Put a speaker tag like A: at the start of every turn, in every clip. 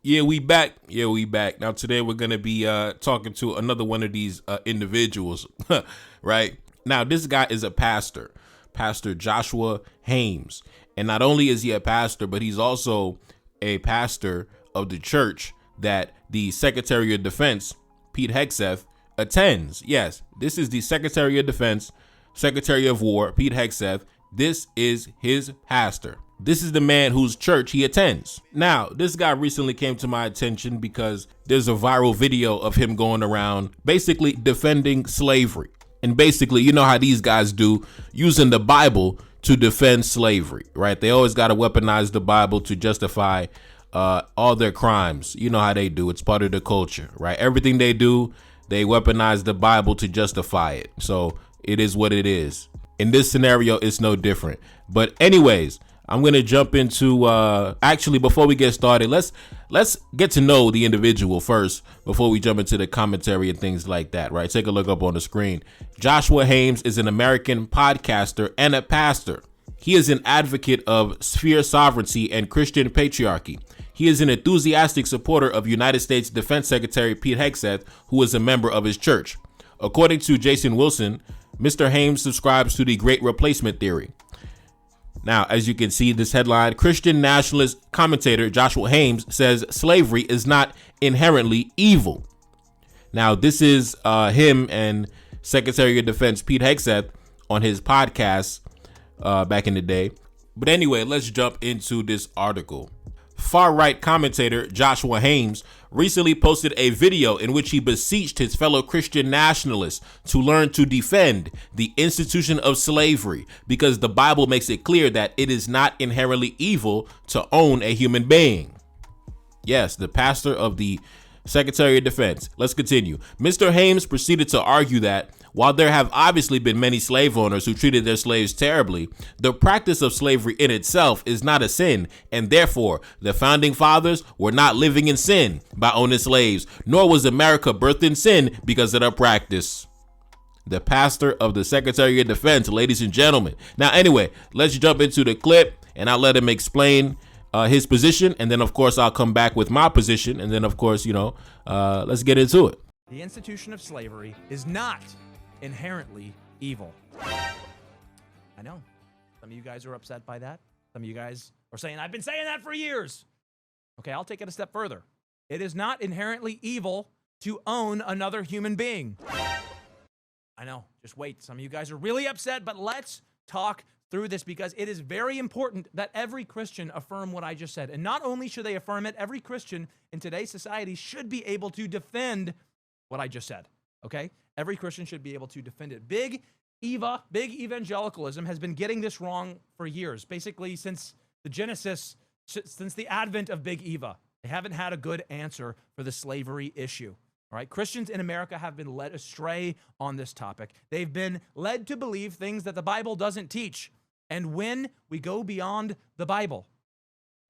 A: Yeah, we back. Now today we're gonna be talking to another one of these individuals, right? Now this guy is a pastor, Pastor Joshua Haymes, and not only is he a pastor, but he's also a pastor of the church that the Secretary of Defense, Pete Hegseth, attends. Yes, this is the Secretary of Defense, Secretary of War, Pete Hegseth. This is his pastor. This is the man whose church he attends. Now, this guy recently came to my attention because there's a viral video of him going around basically defending slavery. And basically, you know how these guys do, using the Bible to defend slavery, right? They always got to weaponize the Bible to justify all their crimes. You know how they do. It's part of the culture, right? Everything they do, they weaponize the Bible to justify it. So it is what it is. In this scenario, it's no different. But anyways, I'm going to jump into actually, before we get started, let's get to know the individual first before we jump into the commentary and things like that, right? Take a look up on the screen. Joshua Haymes is an American podcaster and a pastor. He is an advocate of sphere sovereignty and Christian patriarchy. He is an enthusiastic supporter of United States Defense Secretary Pete Hegseth, who is a member of his church. According to Jason Wilson, Mr. Haymes subscribes to the Great Replacement theory. Now, as you can see, this headline, Christian nationalist commentator Joshua Haymes says slavery is not inherently evil. Now, this is him and Secretary of Defense Pete Hegseth on his podcast back in the day. But anyway, let's jump into this article. Far-right commentator Joshua Haymes recently posted a video in which he beseeched his fellow Christian nationalists to learn to defend the institution of slavery because the Bible makes it clear that it is not inherently evil to own a human being. Yes, the pastor of the Secretary of Defense. Let's continue. Mr. Haymes proceeded to argue that while there have obviously been many slave owners who treated their slaves terribly, the practice of slavery in itself is not a sin, and therefore the founding fathers were not living in sin by owning slaves, nor was America birthed in sin because of their practice. The pastor of the Secretary of Defense, ladies and gentlemen. Now, anyway, let's jump into the clip, and I'll let him explain his position, and then of course I'll come back with my position, and then of course, let's get into it.
B: The institution of slavery is not inherently evil. I know some of you guys are upset by that. Some of you guys are saying, I've been saying that for years. Okay, I'll take it a step further. It is not inherently evil to own another human being. I know, just wait. Some of you guys are really upset, but let's talk through this because it is very important that every Christian affirm what I just said. And not only should they affirm it, every Christian in today's society should be able to defend what I just said, okay? Every Christian should be able to defend it. Big evangelicalism has been getting this wrong for years, basically since the advent of Big Eva. They haven't had a good answer for the slavery issue. All right, Christians in America have been led astray on this topic. They've been led to believe things that the Bible doesn't teach. And when we go beyond the Bible,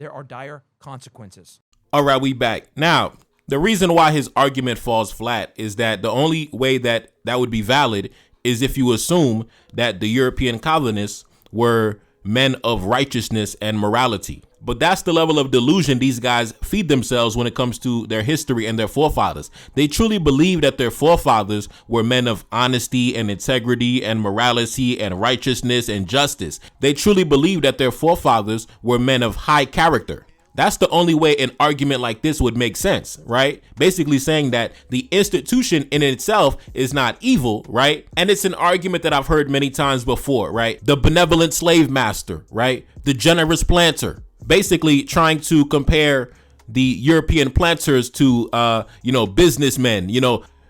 B: there are dire consequences.
A: All right, we back. Now, the reason why his argument falls flat is that the only way that would be valid is if you assume that the European colonists were men of righteousness and morality. But that's the level of delusion these guys feed themselves when it comes to their history and their forefathers. They truly believe that their forefathers were men of honesty and integrity and morality and righteousness and justice. They truly believe that their forefathers were men of high character. That's the only way an argument like this would make sense, right? Basically saying that the institution in itself is not evil, right? And it's an argument that I've heard many times before, right? The benevolent slave master, right? The generous planter. Basically trying to compare the European planters to, businessmen,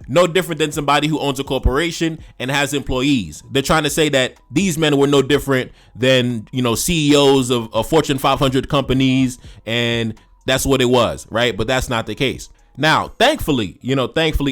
A: no different than somebody who owns a corporation and has employees. They're trying to say that these men were no different than, CEOs of Fortune 500 companies. And that's what it was, right? But that's not the case. Now, thankfully,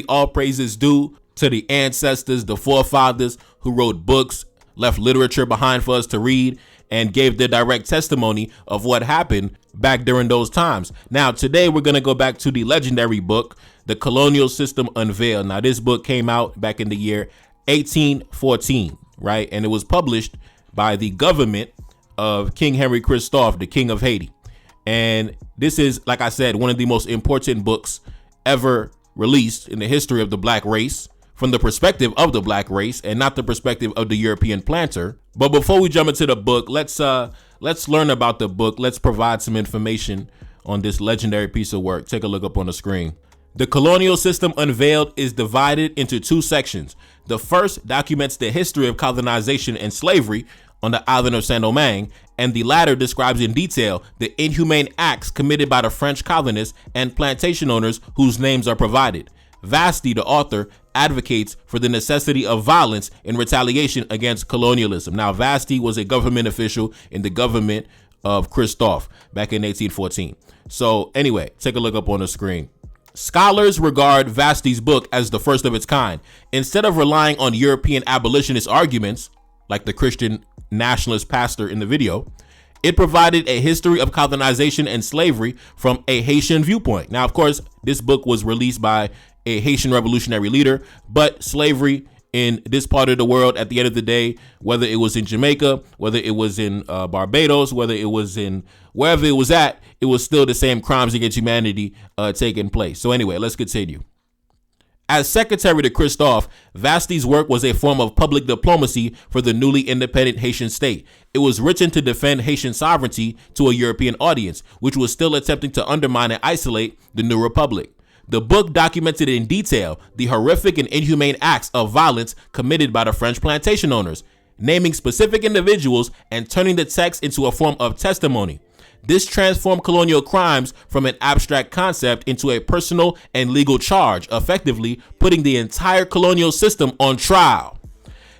A: all praises due to the ancestors, the forefathers who wrote books, left literature behind for us to read, and gave their direct testimony of what happened back during those times. Now, today we're going to go back to the legendary book, The Colonial System Unveiled. Now, this book came out back in the year 1814, right? And it was published by the government of King Henry Christophe, the King of Haiti. And this is, like I said, one of the most important books ever released in the history of the black race, from the perspective of the black race and not the perspective of the European planter. But before we jump into the book, let's learn about the book. Let's provide some information on this legendary piece of work. Take a look up on the screen. The Colonial System Unveiled is divided into two sections. The first documents the history of colonization and slavery on the island of Saint-Domingue, and the latter describes in detail the inhumane acts committed by the French colonists and plantation owners whose names are provided. Vasti, the author, advocates for the necessity of violence in retaliation against colonialism. Now, Vasti was a government official in the government of Christophe back in 1814. So anyway, take a look up on the screen. Scholars regard Vasti's book as the first of its kind. Instead of relying on European abolitionist arguments, like the Christian nationalist pastor in the video, it provided a history of colonization and slavery from a Haitian viewpoint. Now, of course, this book was released by a Haitian revolutionary leader, but slavery in this part of the world, at the end of the day, whether it was in Jamaica, whether it was in Barbados, whether it was in wherever it was at, it was still the same crimes against humanity taking place. So anyway, let's continue. As secretary to Christophe, Vasti's work was a form of public diplomacy for the newly independent Haitian state. It was written to defend Haitian sovereignty to a European audience, which was still attempting to undermine and isolate the new republic. The book documented in detail the horrific and inhumane acts of violence committed by the French plantation owners, naming specific individuals and turning the text into a form of testimony. This transformed colonial crimes from an abstract concept into a personal and legal charge, effectively putting the entire colonial system on trial.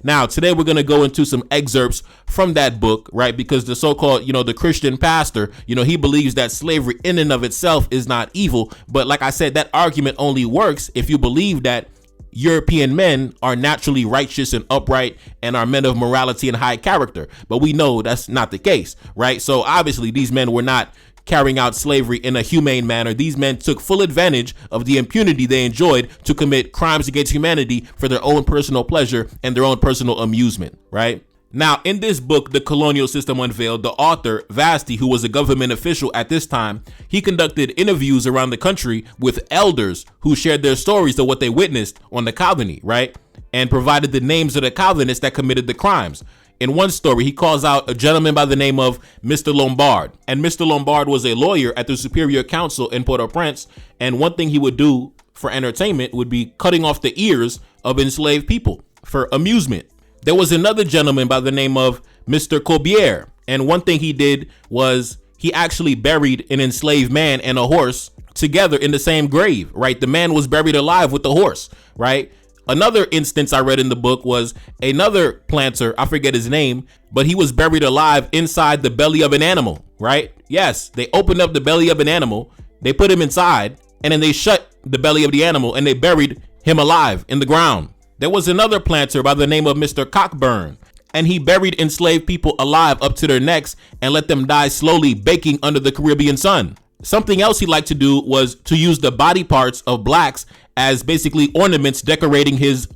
A: Now, today we're going to go into some excerpts from that book, right? Because the so-called, the Christian pastor, he believes that slavery in and of itself is not evil. But like I said, that argument only works if you believe that European men are naturally righteous and upright and are men of morality and high character. But we know that's not the case, right? So obviously these men were not carrying out slavery in a humane manner. These men took full advantage of the impunity they enjoyed to commit crimes against humanity for their own personal pleasure and their own personal amusement, right? Now, in this book, The Colonial System Unveiled, the author, Vasti, who was a government official at this time, he conducted interviews around the country with elders who shared their stories of what they witnessed on the colony, right? And provided the names of the colonists that committed the crimes. In one story, he calls out a gentleman by the name of Mr. Lombard. And Mr. Lombard was a lawyer at the Superior Council in Port-au-Prince. And one thing he would do for entertainment would be cutting off the ears of enslaved people for amusement. There was another gentleman by the name of Mr. Corbière. And one thing he did was he actually buried an enslaved man and a horse together in the same grave, right? The man was buried alive with the horse, right? Another instance I read in the book was another planter, I forget his name, but he was buried alive inside the belly of an animal, right? Yes, they opened up the belly of an animal, they put him inside, and then they shut the belly of the animal and they buried him alive in the ground. There was another planter by the name of Mr. Cockburn, and he buried enslaved people alive up to their necks and let them die slowly baking under the Caribbean sun. Something else he liked to do was to use the body parts of blacks as basically ornaments decorating his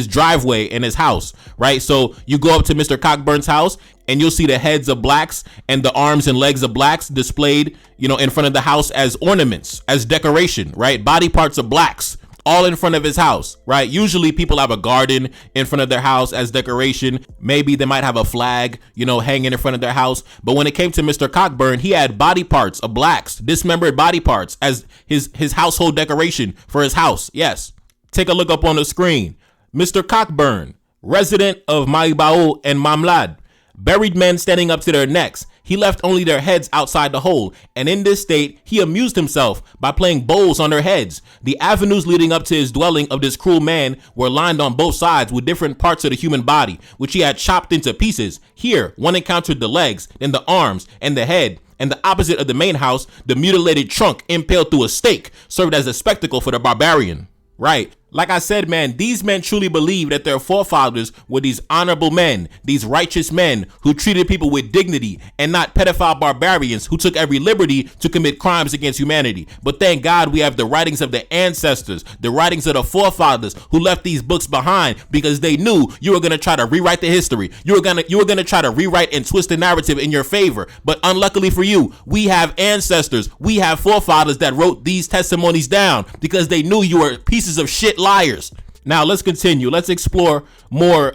A: driveway and his house, right? So you go up to Mr. Cockburn's house and you'll see the heads of blacks and the arms and legs of blacks displayed, in front of the house as ornaments, as decoration, right? Body parts of blacks all in front of his house, right? Usually people have a garden in front of their house as decoration. Maybe they might have a flag, hanging in front of their house. But when it came to Mr. Cockburn, he had body parts of blacks, dismembered body parts as his household decoration for his house. Yes. Take a look up on the screen. Mr. Cockburn, resident of Maibao and Mamlad, buried men standing up to their necks. He left only their heads outside the hole, and in this state, he amused himself by playing bowls on their heads. The avenues leading up to his dwelling of this cruel man were lined on both sides with different parts of the human body, which he had chopped into pieces. Here, one encountered the legs, then the arms, and the head, and the opposite of the main house, the mutilated trunk impaled through a stake served as a spectacle for the barbarian. Right. Like I said, man, these men truly believe that their forefathers were these honorable men, these righteous men who treated people with dignity and not pedophile barbarians who took every liberty to commit crimes against humanity. But thank God we have the writings of the ancestors, the writings of the forefathers who left these books behind because they knew you were going to try to rewrite the history. You were going to try to rewrite and twist the narrative in your favor. But unluckily for you, we have ancestors, we have forefathers that wrote these testimonies down because they knew you were pieces of shit liars. Now let's continue. Let's explore more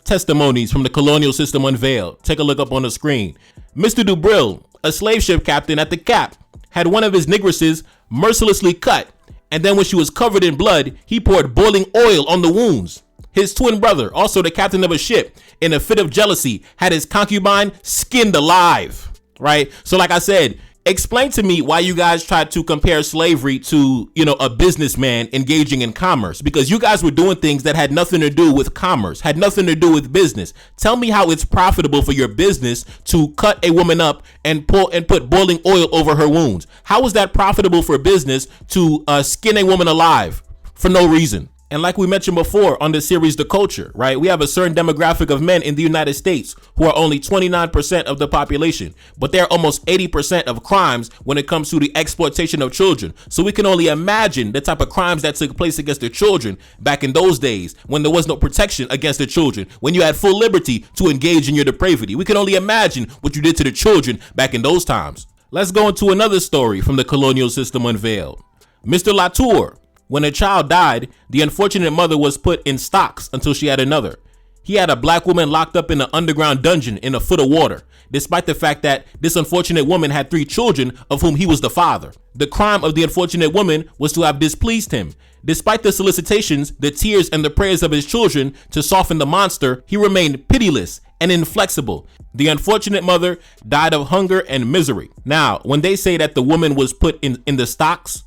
A: testimonies from the colonial system unveiled. Take a look up on the screen. Mr. Dubril, a slave ship captain at the Cap, had one of his negresses mercilessly cut, and then when she was covered in blood, he poured boiling oil on the wounds. His twin brother, also the captain of a ship, in a fit of jealousy, had his concubine skinned alive. Right? So like I said, explain to me why you guys tried to compare slavery to, a businessman engaging in commerce, because you guys were doing things that had nothing to do with commerce, had nothing to do with business. Tell me how it's profitable for your business to cut a woman up and put boiling oil over her wounds. How is that profitable for business to skin a woman alive for no reason? And like we mentioned before on the series, The Culture, right? We have a certain demographic of men in the United States who are only 29% of the population, but they're almost 80% of crimes when it comes to the exploitation of children. So we can only imagine the type of crimes that took place against the children back in those days when there was no protection against the children, when you had full liberty to engage in your depravity. We can only imagine what you did to the children back in those times. Let's go into another story from the colonial system unveiled. Mr. Latour. When a child died, the unfortunate mother was put in stocks until she had another. He had a black woman locked up in an underground dungeon in a foot of water, despite the fact that this unfortunate woman had 3 children of whom he was the father. The crime of the unfortunate woman was to have displeased him. Despite the solicitations, the tears, and the prayers of his children to soften the monster, he remained pitiless and inflexible. The unfortunate mother died of hunger and misery. Now, when they say that the woman was put in the stocks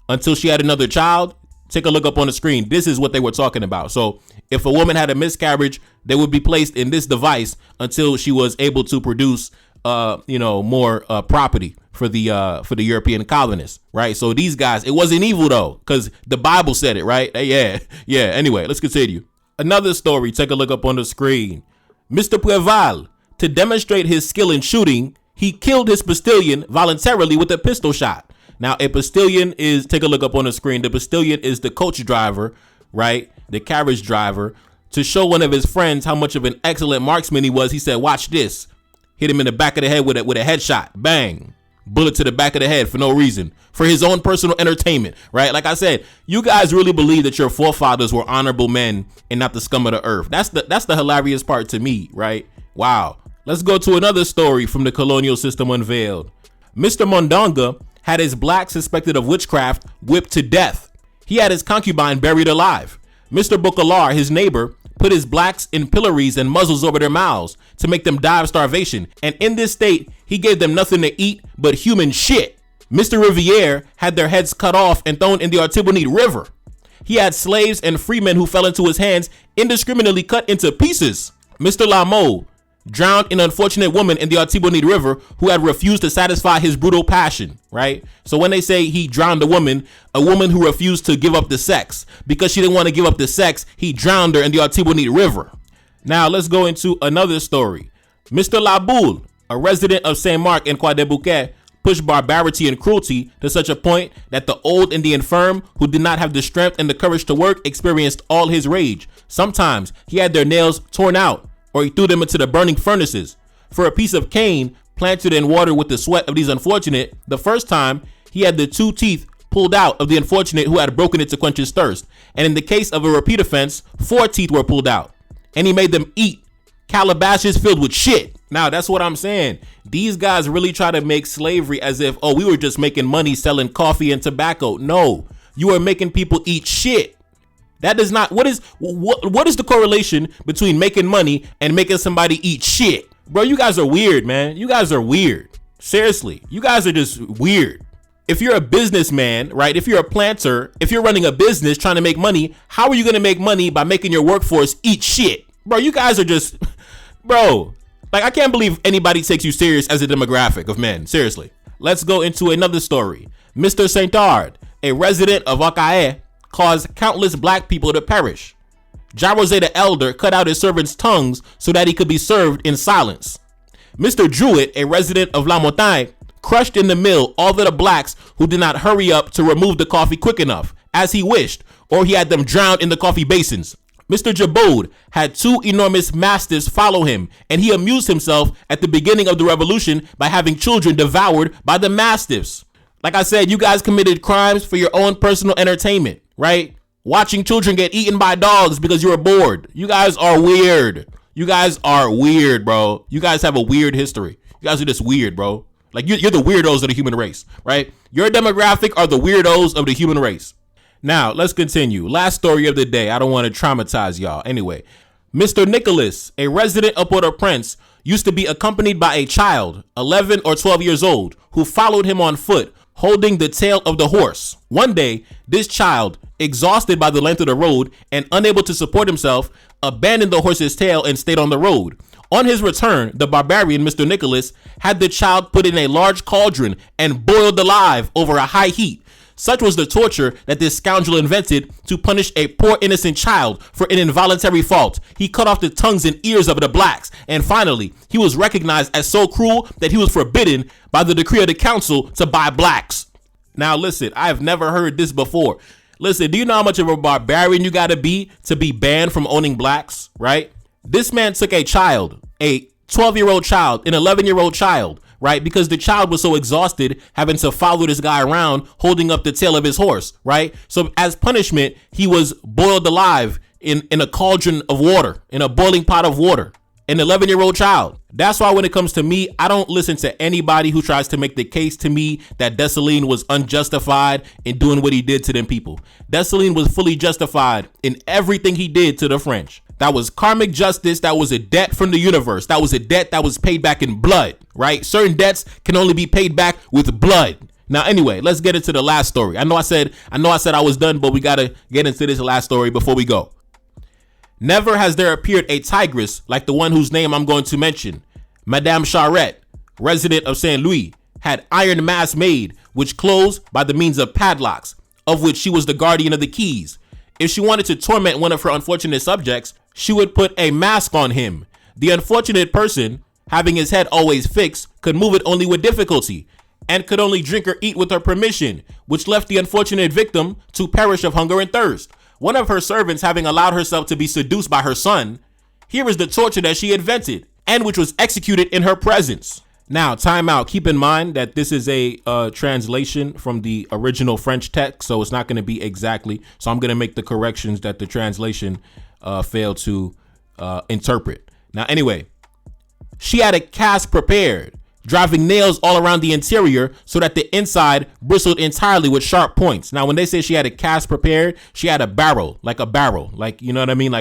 A: until she had another child, take a look up on the screen. This is what they were talking about. So if a woman had a miscarriage, they would be placed in this device until she was able to produce, more property for the European colonists, right? So these guys, it wasn't evil though, because the Bible said it, right? Yeah. Anyway, let's continue. Another story. Take a look up on the screen. Mr. Preval, to demonstrate his skill in shooting, he killed his postilion voluntarily with a pistol shot. Now, a postilion is, take a look up on the screen. The postilion is the coach driver, right? The carriage driver. To show one of his friends how much of an excellent marksman he was, he said, watch this. Hit him in the back of the head with a headshot. Bang. Bullet to the back of the head for no reason. For his own personal entertainment, right? Like I said, you guys really believe that your forefathers were honorable men and not the scum of the earth. That's the hilarious part to me, right? Wow. Let's go to another story from the colonial system unveiled. Mr. Mondonga had his black suspected of witchcraft whipped to death. He had his concubine buried alive. Mr. Bukalar, his neighbor, put his blacks in pillories and muzzles over their mouths to make them die of starvation. And in this state, he gave them nothing to eat but human shit. Mr. Riviere had their heads cut off and thrown in the Artibonite River. He had slaves and freemen who fell into his hands indiscriminately cut into pieces. Mr. Lameau drowned an unfortunate woman in the Artibonite River who had refused to satisfy his brutal passion, right? So when they say he drowned a woman who refused to give up the sex, because she didn't want to give up the sex, he drowned her in the Artibonite River. Now let's go into another story. Mr. Laboule, a resident of Saint Mark in Debunkeed, pushed barbarity and cruelty to such a point that the old and the infirm who did not have the strength and the courage to work experienced all his rage. Sometimes he had their nails torn out, or he threw them into the burning furnaces. For a piece of cane planted in water with the sweat of these unfortunate, the first time he had the 2 teeth pulled out of the unfortunate who had broken it to quench his thirst. And in the case of a repeat offense, 4 teeth were pulled out. And he made them eat calabashes filled with shit. Now, that's what I'm saying. These guys really try to make slavery as if, we were just making money selling coffee and tobacco. No, you are making people eat shit. That does not, what is the correlation between making money and making somebody eat shit? Bro, you guys are weird, man. You guys are weird. Seriously, you guys are just weird. If you're a businessman, right? If you're a planter, if you're running a business trying to make money, how are you going to make money by making your workforce eat shit? Bro, you guys are just, bro, like I can't believe anybody takes you serious as a demographic of men. Seriously. Let's go into another story. Mr. Saintard, a resident of Akae, caused countless black people to perish. Jarose the Elder cut out his servants' tongues so that he could be served in silence. Mr. Druitt, a resident of La Montagne, crushed in the mill all of the blacks who did not hurry up to remove the coffee quick enough, as he wished, or he had them drowned in the coffee basins. Mr. Jabode had 2 enormous mastiffs follow him, and he amused himself at the beginning of the revolution by having children devoured by the mastiffs. Like I said, you guys committed crimes for your own personal entertainment, right? Watching children get eaten by dogs because you were bored. You guys are weird. You guys are weird, bro. You guys have a weird history. You guys are just weird, bro. Like, you're the weirdos of the human race, right? Your demographic are the weirdos of the human race. Now, let's continue. Last story of the day. I don't want to traumatize y'all. Anyway, Mr. Nicholas, a resident of Port-au-Prince, used to be accompanied by a child, 11 or 12 years old, who followed him on foot, holding the tail of the horse. One day, this child, exhausted by the length of the road and unable to support himself, abandoned the horse's tail and stayed on the road. On his return, the barbarian, Mr. Nicholas, had the child put in a large cauldron and boiled alive over a high heat. Such was the torture that this scoundrel invented to punish a poor innocent child for an involuntary fault. He cut off the tongues and ears of the blacks, and finally, he was recognized as so cruel that he was forbidden by the decree of the council to buy blacks. Now listen, I have never heard this before. Listen, do you know how much of a barbarian you gotta be to be banned from owning blacks, right? This man took a child, a 12-year-old child, an 11-year-old child, right? Because the child was so exhausted having to follow this guy around holding up the tail of his horse, right? So as punishment, he was boiled alive in a cauldron of water, in a boiling pot of water. An 11-year-old child. That's why when it comes to me, I don't listen to anybody who tries to make the case to me that Dessalines was unjustified in doing what he did to them people. Dessalines was fully justified in everything he did to the French. That was karmic justice. That was a debt from the universe. That was a debt that was paid back in blood, right? Certain debts can only be paid back with blood. Now, anyway, let's get into the last story. I know I said I was done, but we got to get into this last story before we go. Never has there appeared a tigress like the one whose name I'm going to mention. Madame Charette, resident of Saint Louis, had iron masks made, which closed by the means of padlocks, of which she was the guardian of the keys. If she wanted to torment one of her unfortunate subjects, she would put a mask on him. The unfortunate person, having his head always fixed, could move it only with difficulty, and could only drink or eat with her permission, which left the unfortunate victim to perish of hunger and thirst. One of her servants having allowed herself to be seduced by her son, here is the torture that she invented, and which was executed in her presence. Now, time out. Keep in mind that this is a translation from the original French text, so it's not going to be exactly. So I'm going to make the corrections that the translation failed to interpret. Now, anyway, she had a cast prepared, driving nails all around the interior so that the inside bristled entirely with sharp points. Now, when they say she had a cast prepared, she had a barrel, like, you know what I mean?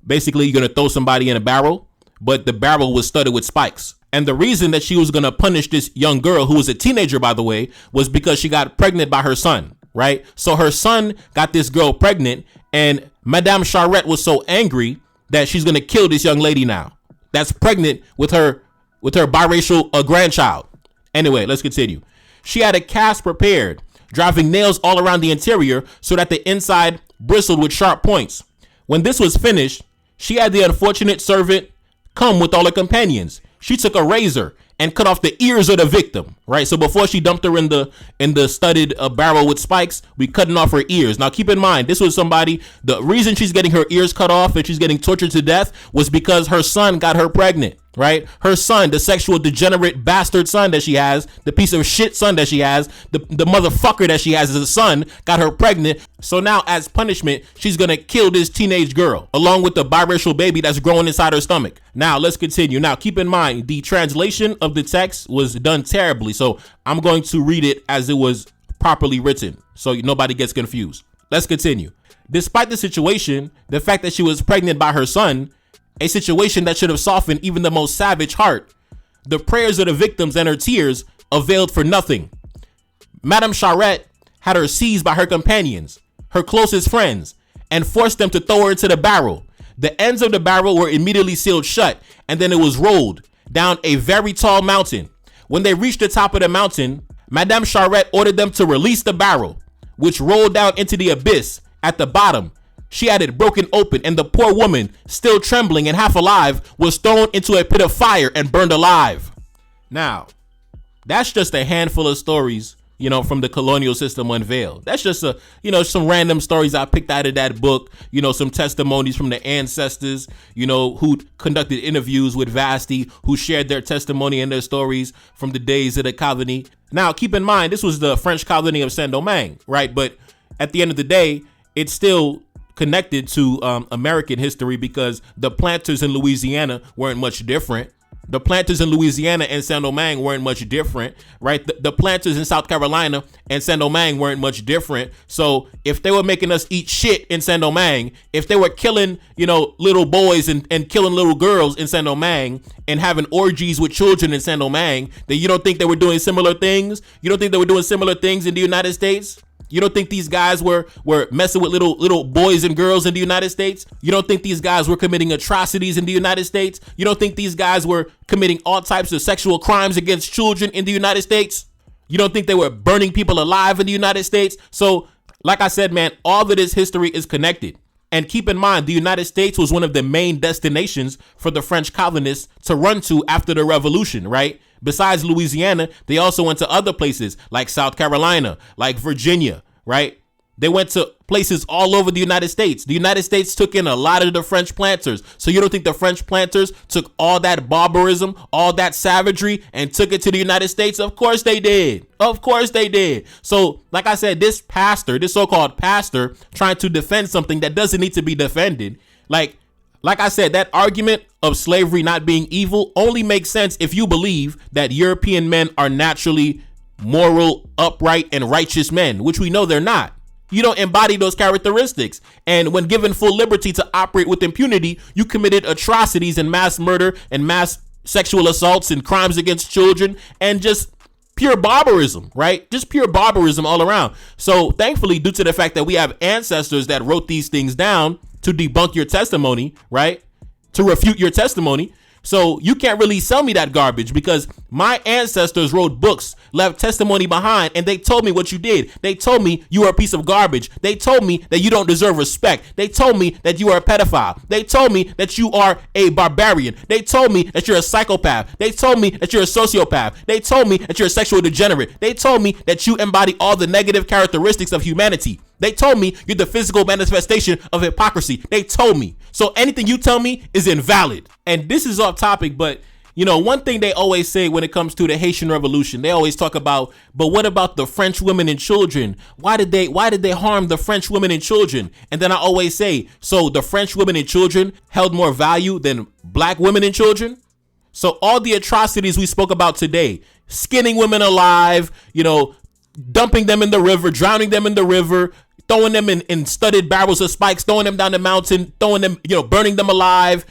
A: Basically, you're going to throw somebody in a barrel, but the barrel was studded with spikes. And the reason that she was going to punish this young girl, who was a teenager, by the way, was because she got pregnant by her son, right? So her son got this girl pregnant, and Madame Charette was so angry that she's going to kill this young lady now that's pregnant with her biracial grandchild. Anyway, let's continue. She had a cast prepared, driving nails all around the interior so that the inside bristled with sharp points. When this was finished, she had the unfortunate servant come with all her companions. She took a razor and cut off the ears of the victim, right? So before she dumped her in the studded barrel with spikes, we cutting off her ears. Now, keep in mind, this was somebody, the reason she's getting her ears cut off and she's getting tortured to death was because her son got her pregnant, right? Her son, the sexual degenerate bastard son that she has, the piece of shit son that she has, the motherfucker that she has as a son, got her pregnant. So now, as punishment, she's going to kill this teenage girl along with the biracial baby that's growing inside her stomach. Now, let's continue. Now, keep in mind, the translation of the text was done terribly. So I'm going to read it as it was properly written so nobody gets confused. Let's continue. Despite the situation, the fact that she was pregnant by her son, a situation that should have softened even the most savage heart, the prayers of the victims and her tears availed for nothing. Madame Charette had her seized by her companions, her closest friends, and forced them to throw her into the barrel. The ends of the barrel were immediately sealed shut, and then it was rolled down a very tall mountain. When they reached the top of the mountain, Madame Charette ordered them to release the barrel, which rolled down into the abyss At the bottom, she had it broken open, and the poor woman, still trembling and half alive, was thrown into a pit of fire and burned alive. Now, that's just a handful of stories, from the colonial system Unveiled. That's just some random stories I picked out of that book, some testimonies from the ancestors, who conducted interviews with Vasti, who shared their testimony and their stories from the days of the colony. Now, keep in mind, this was the French colony of Saint-Domingue, right? But at the end of the day, it's still connected to American history because the planters in Louisiana weren't much different. The planters in Louisiana and Saint-Domingue weren't much different, right? The planters in South Carolina and Saint-Domingue weren't much different. So if they were making us eat shit in Saint-Domingue, if they were killing, little boys and killing little girls in Saint-Domingue and having orgies with children in Saint-Domingue, then you don't think they were doing similar things? You don't think they were doing similar things in the United States? You don't think these guys were messing with little boys and girls in the United States? You don't think these guys were committing atrocities in the United States? You don't think these guys were committing all types of sexual crimes against children in the United States? You don't think they were burning people alive in the United States? So, like I said, man, all of this history is connected. And keep in mind, the United States was one of the main destinations for the French colonists to run to after the revolution, right? Besides Louisiana, they also went to other places like South Carolina, like Virginia, right? They went to places all over the United States. The United States took in a lot of the French planters. So you don't think the French planters took all that barbarism, all that savagery, and took it to the United States? Of course they did. Of course they did. So, like I said, this so-called pastor, trying to defend something that doesn't need to be defended, like I said, that argument of slavery not being evil only makes sense if you believe that European men are naturally moral, upright, and righteous men, which we know they're not. You don't embody those characteristics. And when given full liberty to operate with impunity, you committed atrocities and mass murder and mass sexual assaults and crimes against children and just pure barbarism, right? Just pure barbarism all around. So thankfully, due to the fact that we have ancestors that wrote these things down to debunk your testimony, right? To refute your testimony. So you can't really sell me that garbage because my ancestors wrote books, left testimony behind, and they told me what you did. They told me you are a piece of garbage. They told me that you don't deserve respect. They told me that you are a pedophile. They told me that you are a barbarian. They told me that you're a psychopath. They told me that you're a sociopath. They told me that you're a sexual degenerate. They told me that you embody all the negative characteristics of humanity. They told me you're the physical manifestation of hypocrisy. They told me. So anything you tell me is invalid. And this is off topic, but one thing they always say when it comes to the Haitian Revolution, they always talk about, but what about the French women and children? Why did they harm the French women and children? And then I always say, so the French women and children held more value than black women and children? So all the atrocities we spoke about today, skinning women alive, dumping them in the river, drowning them in the river, throwing them in studded barrels of spikes, throwing them down the mountain, throwing them, burning them alive,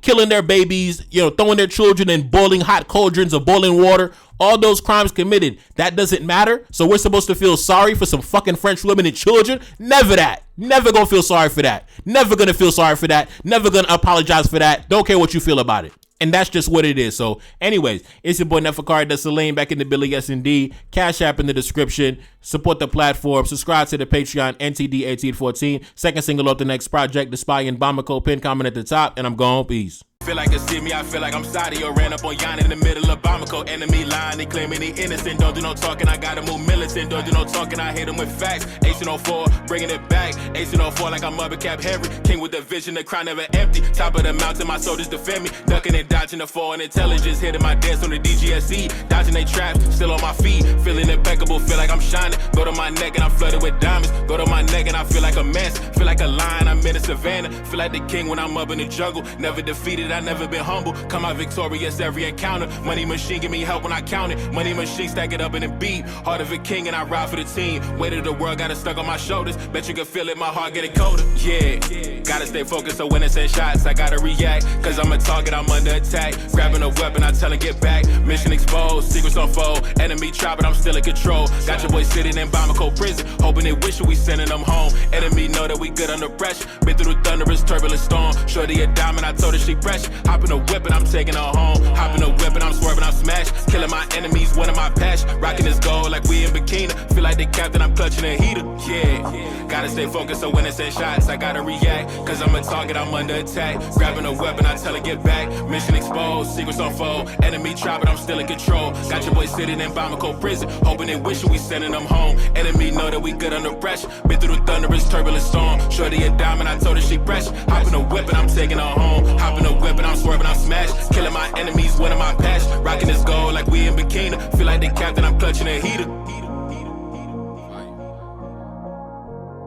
A: killing their babies, throwing their children in boiling hot cauldrons of boiling water. All those crimes committed, that doesn't matter. So we're supposed to feel sorry for some fucking French women and children? Never that. Never gonna feel sorry for that. Never gonna feel sorry for that. Never gonna apologize for that. Don't care what you feel about it. And that's just what it is. So anyways, it's your boy Neferkari Desalegn back in the Billy S&D. Cash App in the description. Support the platform. Subscribe to the Patreon NTD1814. Second single off the next project, The Spy in Bamako. Pin comment at the top. And I'm gone. Peace.
C: Feel like it's me, I feel like I'm Saudi or ran up on Yan in the middle of Bamako. Enemy line, they claiming he innocent. Don't do no talking, I gotta move militant. Don't do no talking, I hit him with facts. 1804, bringing it back. 1804 like I'm Mother Cap Henry. King with the vision, the crown never empty. Top of the mountain, my soldiers defend me. Ducking and dodging the foreign intelligence. Hitting my dance on the DGSE. Dodging they traps, still on my feet. Feeling impeccable, feel like I'm shining. Go to my neck and I'm flooded with diamonds. Go to my neck and I feel like a mess. Feel like a lion, I'm in the savannah. Feel like the king when I'm up in the jungle. Never defeated, I never been humble. Come out victorious every encounter. Money machine give me help when I count it. Money machine stack it up in a beat. Heart of a king and I ride for the team. Weight of the world got it stuck on my shoulders. Bet you can feel it, my heart getting colder. Yeah, gotta stay focused so when it's in shots I gotta react. Cause I'm a target, I'm under attack. Grabbing a weapon, I tell him get back. Mission exposed, secrets unfold. Enemy try but I'm still in control. Got your boy sitting in Bamako prison. Hoping they wish we sending them home. Enemy know that we good under pressure. Been through the thunderous turbulent storm. Shorty a diamond, I told her she precious. fresh. Hop in the whip and I'm taking her home. Hop in the whip and I'm swerving, I'm smashed. Killing my enemies, one of my passion. Rocking this gold like we in bikini. Feel like the captain, I'm clutching a heater. Yeah, gotta stay focused so when it's in shots, I gotta react. Cause I'm a target, I'm under attack. Grabbing a weapon, I tell her get back. Mission exposed, secrets unfold. Enemy try, but I'm still in control. Got your boy sitting in Bamako prison, hoping and wishing we sending them home. Enemy know that we good under pressure. Been through the thunderous, turbulent storm. Shorty a diamond, I told her she pressure. Hop in the whip and I'm taking her home. Hop in the whip and I'm swerving, I'm smashed. Killing my enemies, one of my passion. Rocking this gold like we in bikini. Feel like the captain, I'm clutching a heater.